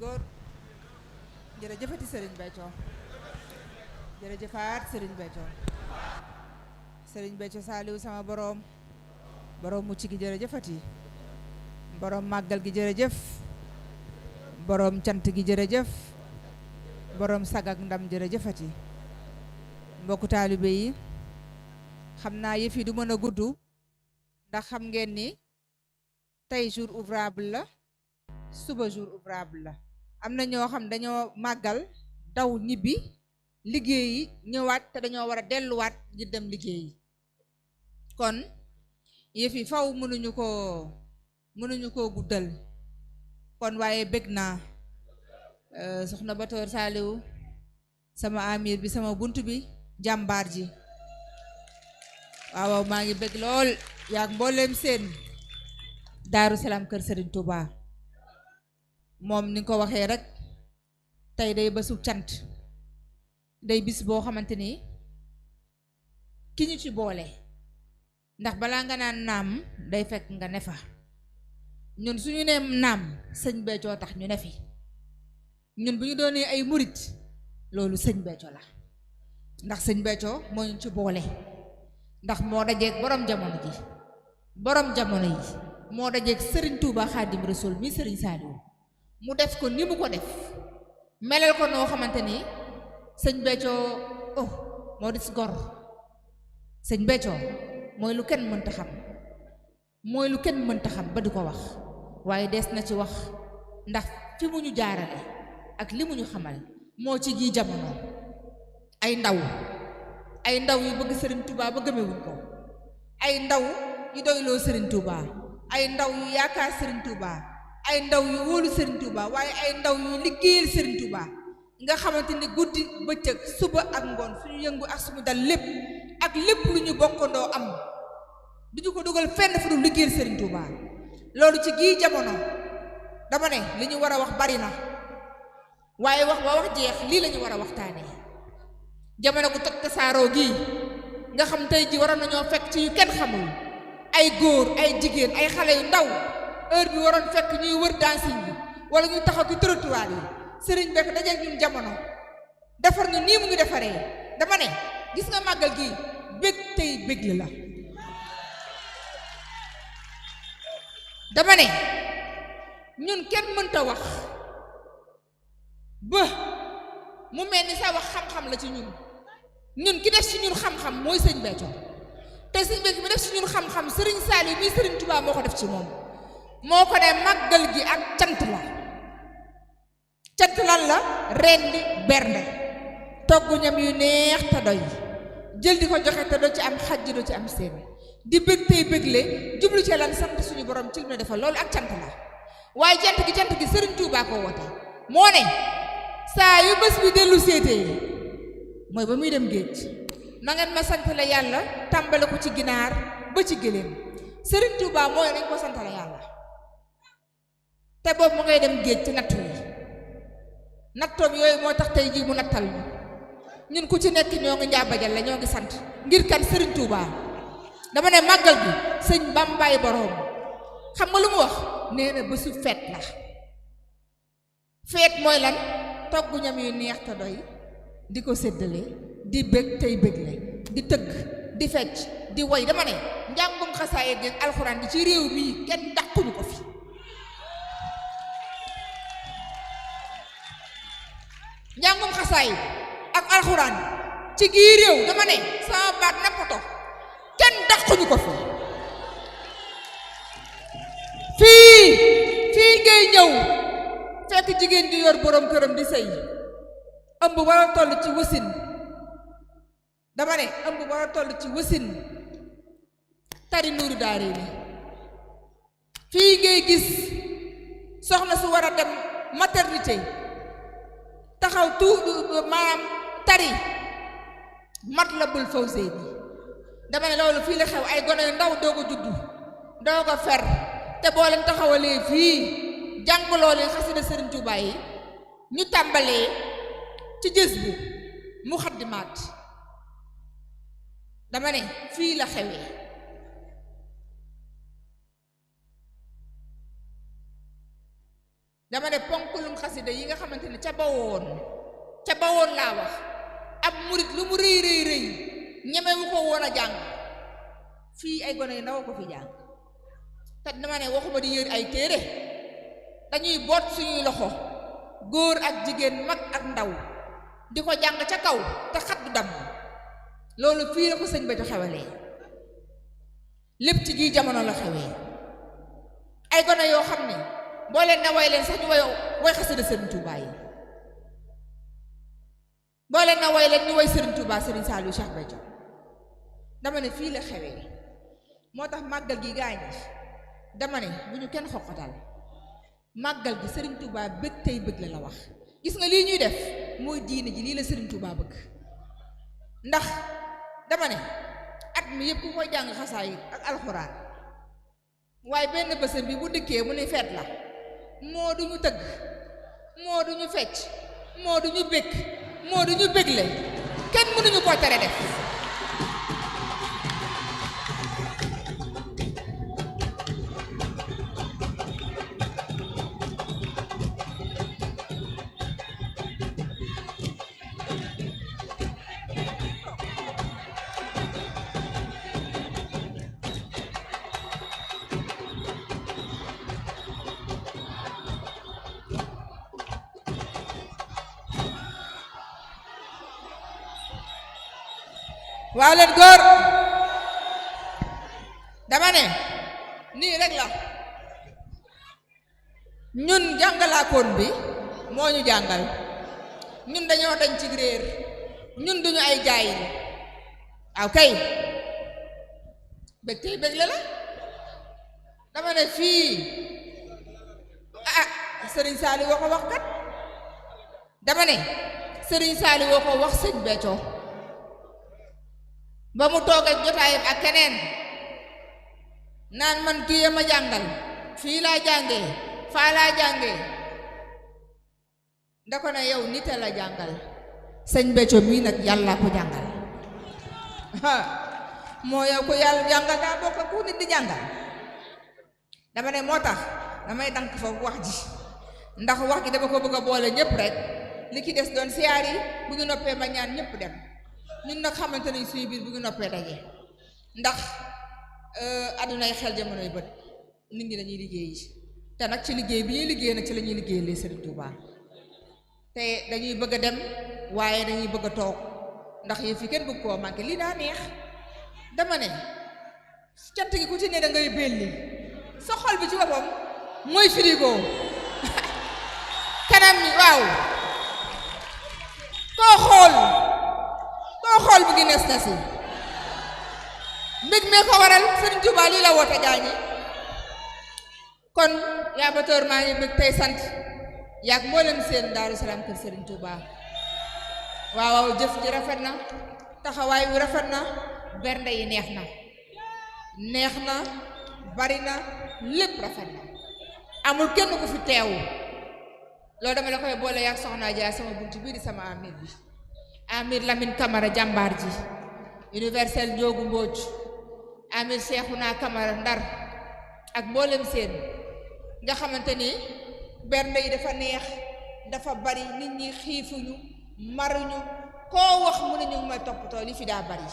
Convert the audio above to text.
góor jërëjëfati Serigne Béthio jërëjëfaat Serigne Béthio Serigne Béthio Saliou sama borom mucc gi jërëjëfati borom màggal gi jërëjëf borom cant gi jërëjëf borom sagak ndam jërëjëfati mbokku taalibe yi xam naa yëf yi du mën a gudd ndax xam ngeen ni tey jour ouvrable la suba jour ouvrable la am na ñoo xam dañoo màggal daw ñibbi liggéeyi ñëwaat te dañoo war a delluwaat ngir dem liggéeyi kon yëf yi faw mënuñu koo guddal kon waaye bég naa soxna Batoor Saliou sama amir bi sama bunt bi jàmbaar ji waaw maa ngi bég lool yaag mbooleem seen Daaru Salaam kër Serigne Touba moom ni nga ko waxee rek tey day bésu cant day bis boo xamante ni ki ñu ci boole ndax balaa nga naan naam day fekk nga ne fa ñun suñu nee naam sëñ Béthio tax ñu ne fi ñun bu ñu doonee ay murit loolu sëñ Béthio la ndax sëñ Béthio moo ñu ci boole ndax moo dajeeg borom jamono ji borom jamono yi moo dajeeg Serigne Touba Khadim Rasoul mi Serigne Saliou mu def ko ni mu ko def melal ko noo xamante ni sëñ Béthio moo di si gor sëñ Béthio mooy lu kenn mënta xam mooy lu kenn mënta xam ba di ko wax waaye des na ci wax ndax fi mu ñu jaarale ak li mu ñu xamal moo ci gi jamono ay ndaw yu bëgg Serigne Touba ba gëmewuñ ko ay ndaw yu doyloo Serigne Touba ay ndaw yu yaakaar Serigne Touba ay ndaw yu wóolu Serigne Touba waaye ay ndaw yu liggéeyal Serigne Touba nga xamante ni guddi bëccëg suba ak ngoon suñu yëngu ak suñu dal lépp ak lépp lu ñu bokkandoo am duñu ko dugal fenn fu dul liggéeyal Serigne Touba loolu ci gii jamono dama ne li ñu war a wax bari na waaye wax ba wax jeex lii la ñu war a waxtaanee jamono gu toj tasaaroo gii nga xam tey ji waroon nañoo fekk ci yu kenn xamul ay góor ay jigéen ay xale yu ndaw heure bi waroon fekk ñuy wër dancing bi wala ñuy taxaw ci trottoir yi Serigne Béthio dajeeg ñun jamono defar ñu nii mu ngi defaree dama ne gis nga màggal gi bég tey bég la dama ne ñun kenn mënta wax ba mu mel ni sa wax xam-xam la ci ñun ki def ci ñun xam-xam mooy sëñ Béthio te sëñ Béthio mi def ci ñun xam-xam Serigne Saliou mii Serigne Touba moo ko def ci moom moo ko ne màggal gi ak cant lan la rendi bernde togg ñam yu neex te doy jël di ko joxe te doo ci am xaj doo ci am seen di bëgg tey bëggle jublu ci lan sant suñu borom ci lu ne defal loolu ak cant la waaye cant gi Serigne Touba ko woote moo ne saa yu bés bi dellu séetee mooy ba muy dem géej na ngeen ma sant la yàlla tàmbale ko ci ginaar ba ci gëléem Serigne Touba mooy nañ ko sant la yàlla te boobu mu ngay dem géej ci nattu yi nattoom yooyu moo tax tey jii mu nattal ñun ku ci nekk ñoo ngi njàbbajal la ñoo ngi sant ngir kan Serigne Touba dama ne màggal bi sëñ Bambaay boroom xam nga lu mu wax nee na bésu feet la feet mooy lan togg ñam yu neex te doy di ko séddale di bëgg tey bëggle di tëgg di fecc di woy dama ne njàngum xasaayid ak alxuraan bi ci réew mii kenn dàquñu ko fi njàngum xasaayid ak alxuraan ci gii réew dama ne sama baat nappato kenn dàquñu ko fii ngay ñëw fekk jigéen di yor borom këram di sëy ëmb war a toll ci wasin dama ne ëmb war a toll ci wasin tari nuuru daare ni fii ngay gis soxna su war a dem maternité taxaw maanaam tari Matlabul Fawzeyni dama ne loolu fii la xew ay gone yu ndaw doog a juddu doog a fer te boo leen taxawalee fii jàngaloo leen xasida Serigne Touba yi ñu tàmbalee ci jës bu muxaddimaat dama ne fii la xewee dama ne ponkulum xasida yi nga xamante ne ca bawoon laa wax ab murit lu mu rëy rëy rëy ñemewu ko woon a jàng fii ay gone yu ndaw ko fi jàng te dama ne waxuma di yër ay téere dañuy boot suñuy loxo góor ak jigéen mag ak ndaw di ko jàng ca kaw te xat du damm loolu fii la ko sëñ Béthio xewalee lépp ci gi jamono la xewee ay gone yoo xam ne boo leen na way leen sax ñu way xasida Sëriñ Tuubaa yi boo leen na way leen ñu way Sëriñ Tuubaa Sëriñ Saliou Cheikh Béthio dama ne fii la xewee moo tax màggal gi gaañi dama ne bu ñu kenn xoqatal màggal gi Sëriñ Tuubaa bëgg tey bëgg la wax gis nga lii ñuy def mooy diine ji lii la Sëriñ Tuubaa bëgg ndax dama ne at mi yëpp ku koy jàng xasaayid ak alxuraan waaye benn bësam bi bu dikkee mu ne feet la moo duñu tëgg moo duñu fecc moo duñu bëgg moo duñu bëggle kenn mënuñu koo tere def waaw leen góor dama ne nii rek la ñun jàngalaakoon bi moo ñu jàngal ñun dañoo dañ ci réer ñun duñu ay jaayil waaw kay bég tey bég la dama ne fii Sëriñ Saali woo ko wax kat dama ne Sëriñ Saali woo ko wax sëñ Béthio ba mu toog ak jotaayam ak keneen naan man kii ma jàngal fii laa jàngee faa laa jàngee nda ko ne yow nit a la jàngal sëñ Béthio mii nag yàlla ko jàngal moo yow ko yàlla jàngal daa bokk ku nit di jàngal dama ne moo tax damay dank foofu wax ji ndax wax gi dama ko bëgg a boole ñëpp rek li ki des doon siyaar yi bu ñu noppee ma ñaan ñëpp dem ñun nag xamante nañ suñu biir bu ñu noppee daje ndax àddunay xel jamonoy bët nit ñi dañuy liggéey yi te nag ci liggéey bi ñuy liggéey nag ci la ñuy liggéey lee Sëriñ Tuubaa te dañuy bëgg a dem waaye dañuy bëgg a toog ndax yëf yi kenn bëgg koo manqué lii daa neex dama ne cant gi ku ci ne da ngay belli sa xol bi ci boppam mooy frigo kanam mi waaw koo xool bu gi nes na si mbég mee ko waral Sëriñ Tuubaa lii la woote gaañi kon yaa ba toor maa ngi mbég tey sant yaag mboolem seen Daaru Salaam kër Sëriñ Tuubaa waaw jëf ji rafet na taxawaay wi rafet na bernde yi neex na bari na lépp rafet na amul kenn ku fi teew loolu dama la koy boole yaag soxna Dia sama buntu bii di sama amir bi amir Lamine Camara jàmbaar ji universel Njoogu Mbooj amir Seexuna Camara Ndar ak mboolem seen nga xamante ni bernde yi dafa neex dafa bari nit ñi xiifuñu maruñu koo wax mu ne ñu may toppatoo li fi daa bari